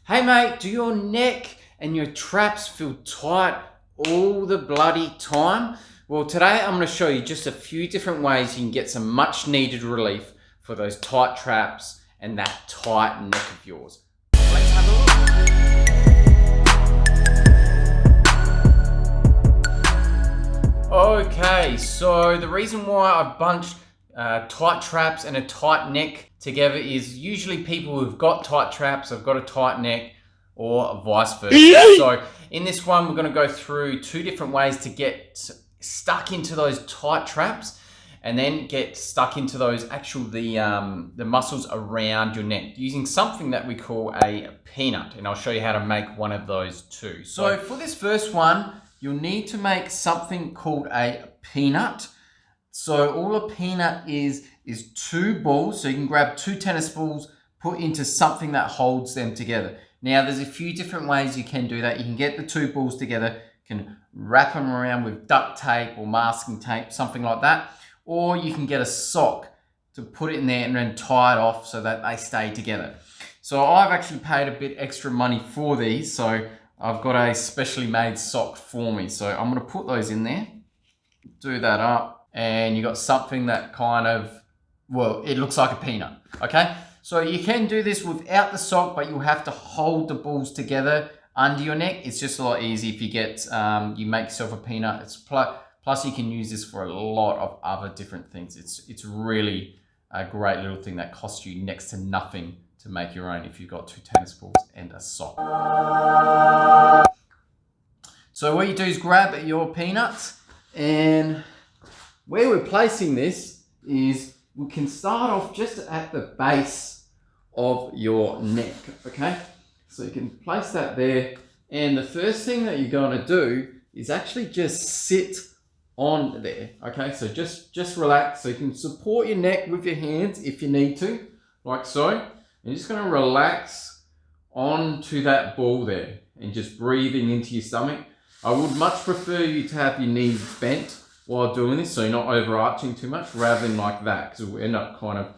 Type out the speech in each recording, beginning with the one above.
Hey mate, do your neck and your traps feel tight all the bloody time? Well, today I'm going to show you just a few different ways you can get some much needed relief for those tight traps and that tight neck of yours. Let's have a look. Okay, so the reason why I've bunched tight traps and a tight neck together is usually people who've got tight traps have got a tight neck, or vice versa. So in this one, we're going to go through two different ways to get stuck into those tight traps and then get stuck into those the muscles around your neck using something that we call a peanut, and I'll show you how to make one of those too. So for this first one, you'll need to make something called a peanut. So all a peanut is two balls. So you can grab two tennis balls, put into something that holds them together. Now there's a few different ways you can do that. You can get the two balls together, can wrap them around with duct tape or masking tape, something like that. Or you can get a sock to put it in there and then tie it off so that they stay together. So I've actually paid a bit extra money for these. So I've got a specially made sock for me. So I'm gonna put those in there, do that up. And you got something that kind of, well, it looks like a peanut, okay? So you can do this without the sock, but you'll have to hold the balls together under your neck. It's just a lot easier if you get, you make yourself a peanut. Plus you can use this for a lot of other different things. It's really a great little thing that costs you next to nothing to make your own if you've got two tennis balls and a sock. So what you do is grab your peanuts, and where we're placing this is we can start off just at the base of your neck, okay? So you can place that there, and the first thing that you're going to do is actually just sit on there, okay? So just relax. So you can support your neck with your hands if you need to, like so. And you're just going to relax onto that ball there and just breathing into your stomach. I would much prefer you to have your knees bent while doing this, so you're not overarching too much, rather than like that, because we end up kind of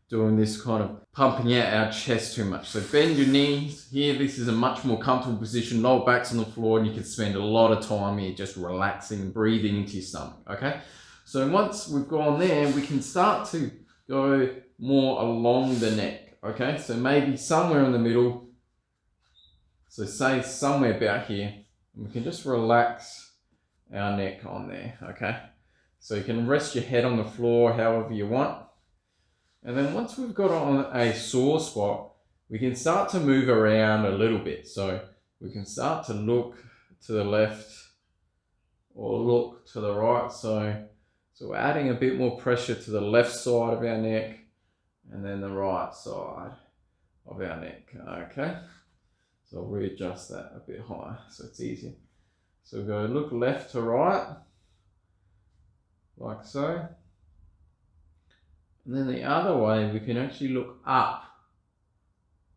doing this kind of pumping out our chest too much. So bend your knees here. This is a much more comfortable position. Lower back's on the floor, and you can spend a lot of time here just relaxing and breathing into your stomach, okay? So once we've gone there, we can start to go more along the neck, okay? So maybe somewhere in the middle. So say somewhere about here, and we can just relax our neck on there, okay? So you can rest your head on the floor however you want. And then once we've got on a sore spot, we can start to move around a little bit. So we can start to look to the left or look to the right. So we're adding a bit more pressure to the left side of our neck and then the right side of our neck, okay? So I'll readjust that a bit higher so it's easier. So we're going to look left to right, like so. And then the other way, we can actually look up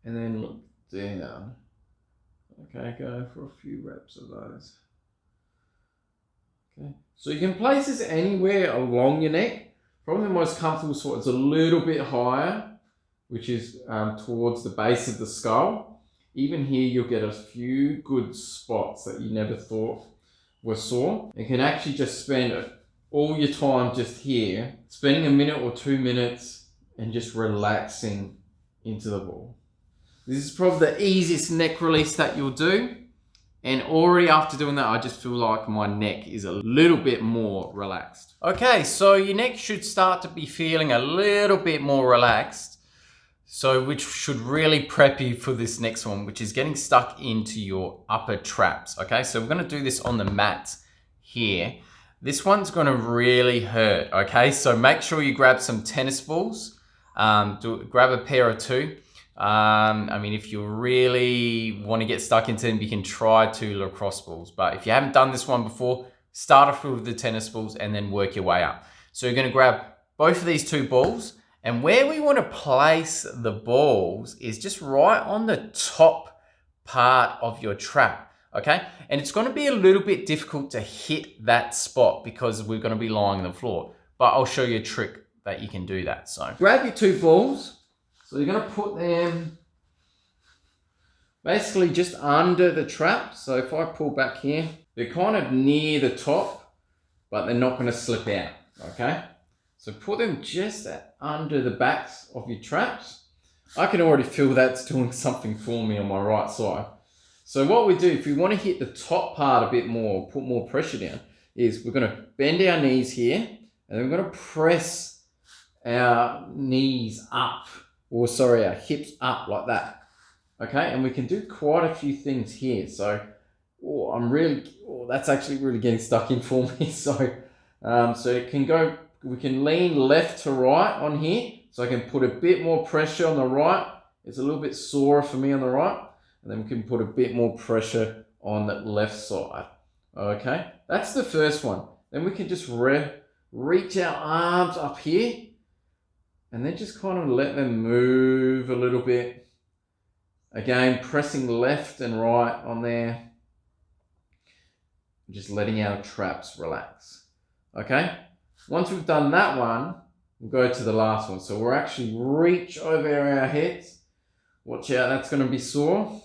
and then look down. Okay, go for a few reps of those. Okay, so you can place this anywhere along your neck. Probably the most comfortable spot is a little bit higher, which is towards the base of the skull. Even here, you'll get a few good spots that you never thought were sore. You can actually just spend all your time just here, spending a minute or 2 minutes and just relaxing into the ball. This is probably the easiest neck release that you'll do. And already after doing that, I just feel like my neck is a little bit more relaxed. Okay, so your neck should start to be feeling a little bit more relaxed. So which should really prep you for this next one, which is getting stuck into your upper traps. Okay, so we're gonna do this on the mat here. This one's gonna really hurt, okay? So make sure you grab some tennis balls. Grab a pair or two. I mean, if you really wanna get stuck into them, you can try 2 lacrosse balls. But if you haven't done this one before, start off with the tennis balls and then work your way up. So you're gonna grab both of these 2 balls, and where we want to place the balls is just right on the top part of your trap, okay? And it's going to be a little bit difficult to hit that spot because we're going to be lying on the floor. But I'll show you a trick that you can do that. So grab your 2 balls. So you're going to put them basically just under the trap. So if I pull back here, they're kind of near the top, but they're not going to slip out, okay? So put them just under the backs of your traps. I can already feel that's doing something for me on my right side. So what we do, if we want to hit the top part a bit more, put more pressure down, is we're going to bend our knees here, and then we're going to press our knees up, or sorry, our hips up like that. Okay, and we can do quite a few things here. So, that's actually really getting stuck in for me. So it can go, we can lean left to right on here. So I can put a bit more pressure on the right. It's a little bit sore for me on the right. And then we can put a bit more pressure on the left side. Okay, that's the first one. Then we can just reach our arms up here and then just kind of let them move a little bit. Again, pressing left and right on there. Just letting our traps relax. Okay, once we've done that one, we'll go to the last one. So we'll actually reach over our heads. Watch out, that's going to be sore.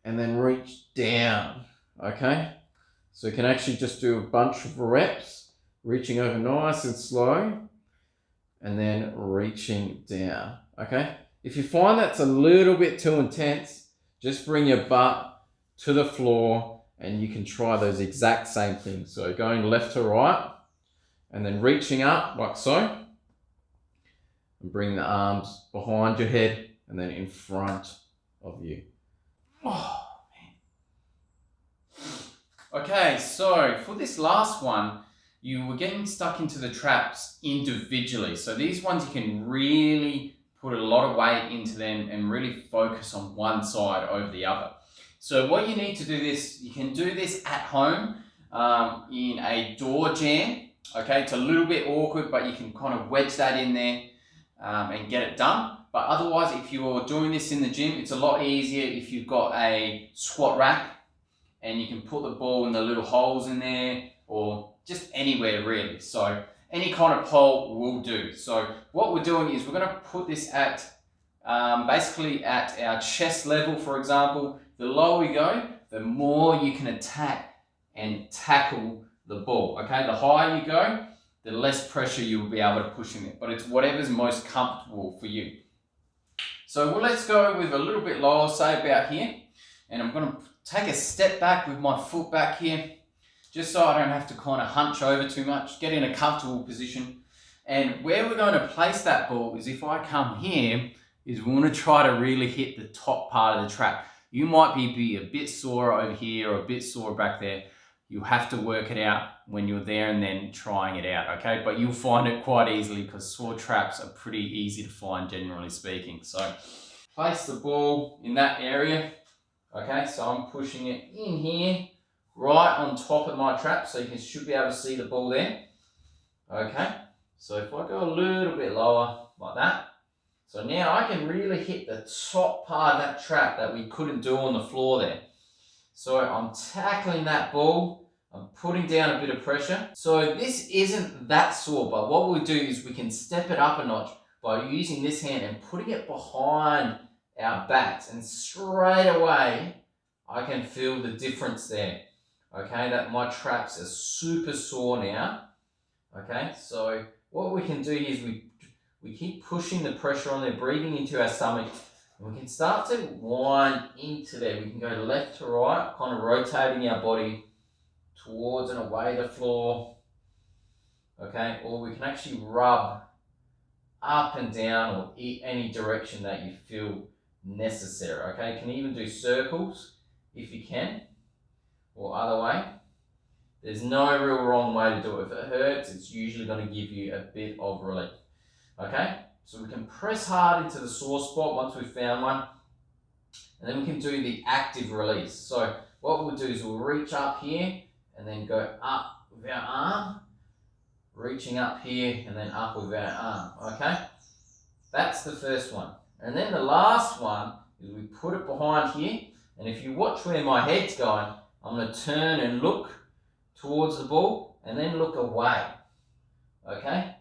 And then reach down. Okay, so you can actually just do a bunch of reps, reaching over nice and slow, and then reaching down. Okay, if you find that's a little bit too intense, just bring your butt to the floor and you can try those exact same things. So going left to right and then reaching up like so, and bring the arms behind your head and then in front of you. Oh, man. Okay, so for this last one, you were getting stuck into the traps individually. So these ones you can really put a lot of weight into them and really focus on one side over the other. So what you need to do this, you can do this at home in a door jamb. Okay, it's a little bit awkward, but you can kind of wedge that in there and get it done. But otherwise, if you're doing this in the gym, it's a lot easier if you've got a squat rack and you can put the ball in the little holes in there, or just anywhere really. So any kind of pole will do. So what we're doing is we're going to put this at basically at our chest level, for example. The lower we go, the more you can attack and tackle the ball. Okay, the higher you go, the less pressure you will be able to push in it. But it's whatever's most comfortable for you. So let's go with a little bit lower, say about here. And I'm going to take a step back with my foot back here, just so I don't have to kind of hunch over too much, get in a comfortable position. And where we're going to place that ball is, if I come here, is we want to try to really hit the top part of the trap. You might be a bit sore over here or a bit sore back there. You have to work it out when you're there and then trying it out, okay? But you'll find it quite easily because sore traps are pretty easy to find, generally speaking. So place the ball in that area, okay? So I'm pushing it in here, right on top of my trap, so you should be able to see the ball there, okay? So if I go a little bit lower, like that, so now I can really hit the top part of that trap that we couldn't do on the floor there. So I'm tackling that ball, I'm putting down a bit of pressure. So this isn't that sore, but what we'll do is we can step it up a notch by using this hand and putting it behind our backs, and straight away I can feel the difference there. Okay, that my traps are super sore now. Okay, so what we can do is we keep pushing the pressure on there, breathing into our stomach, and we can start to wind into there. We can go left to right, kind of rotating our body towards and away the floor. Okay, or we can actually rub up and down, or any direction that you feel necessary. Okay, you can even do circles if you can, or other way. There's no real wrong way to do it. If it hurts, it's usually going to give you a bit of relief. Okay, so we can press hard into the sore spot once we've found one, and then we can do the active release. So what we'll do is we'll reach up here and then go up with our arm, reaching up here and then up with our arm. Okay, that's the first one. And then the last one is we put it behind here, and if you watch where my head's going, I'm going to turn and look towards the ball and then look away. Okay,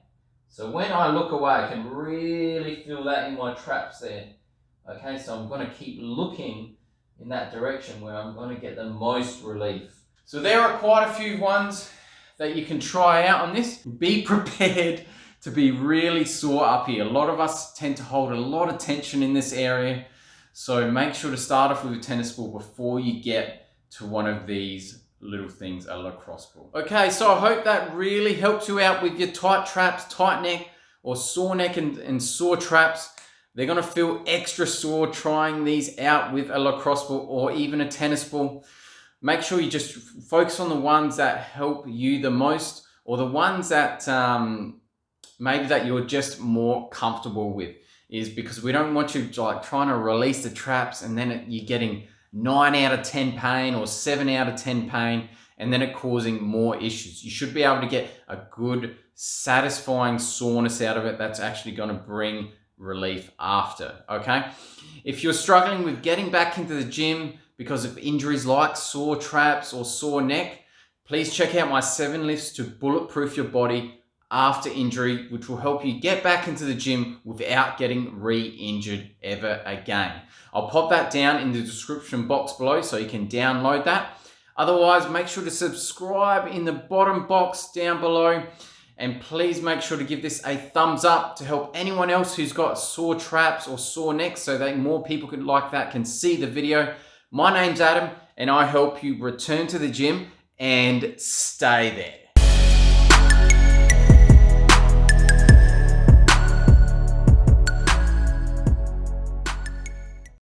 so when I look away, I can really feel that in my traps there. Okay, so I'm going to keep looking in that direction where I'm going to get the most relief. So there are quite a few ones that you can try out on this. Be prepared to be really sore up here. A lot of us tend to hold a lot of tension in this area. So make sure to start off with a tennis ball before you get to one of these little things, a lacrosse ball. Okay, so I hope that really helps you out with your tight traps, tight neck, or sore neck and sore traps. They're gonna feel extra sore trying these out with a lacrosse ball or even a tennis ball. Make sure you just focus on the ones that help you the most, or the ones that maybe that you're just more comfortable with, is because we don't want you like trying to release the traps and then you're getting 9 out of 10 pain or 7 out of 10 pain, and then it causing more issues. You should be able to get a good, satisfying soreness out of it that's actually going to bring relief after, okay? If you're struggling with getting back into the gym because of injuries like sore traps or sore neck, please check out my 7 lifts to bulletproof your body after injury, which will help you get back into the gym without getting re-injured ever again. I'll pop that down in the description box below so you can download that. Otherwise, make sure to subscribe in the bottom box down below, and please make sure to give this a thumbs up to help anyone else who's got sore traps or sore necks, so that more people can see the video. My name's Adam, and I help you return to the gym and stay there.